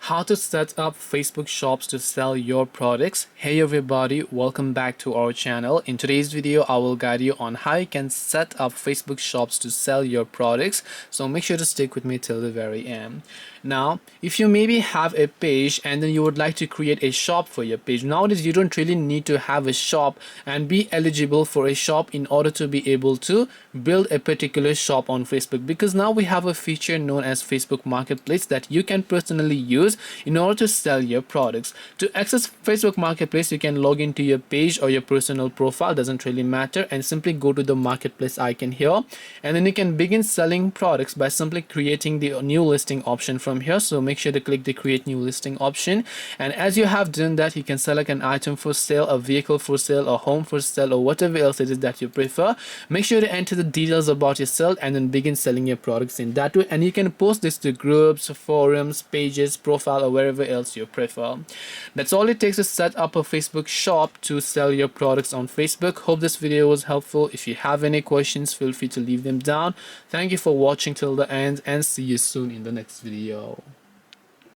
How to set up Facebook shops to sell your products. Hey everybody, welcome back to our channel. In today's video I will guide you on how you can set up Facebook shops to sell your products, so make sure to stick with me till the very end. Now if you maybe have a page and then you would like to create a shop for your page, nowadays you don't really need to have a shop and be eligible for a shop in order to be able to build a particular shop on Facebook, because now we have a feature known as Facebook Marketplace that you can personally use in order to sell your products. To access Facebook Marketplace, you can log into your page or your personal profile, doesn't really matter, and simply go to the marketplace icon here, and then you can begin selling products by simply creating the new listing option from here. So make sure to click the create new listing option, and as you have done that, you can select an item for sale, a vehicle for sale, a home for sale, or whatever else it is that you prefer. Make sure to enter the details about yourself and then begin selling your products in that way, and you can post this to groups, forums, pages, profile, or wherever else you prefer. That's all it takes to set up a Facebook shop to sell your products on Facebook. Hope this video was helpful. If you have any questions, feel free to leave them down. Thank you for watching till the end, and see you soon in the next video.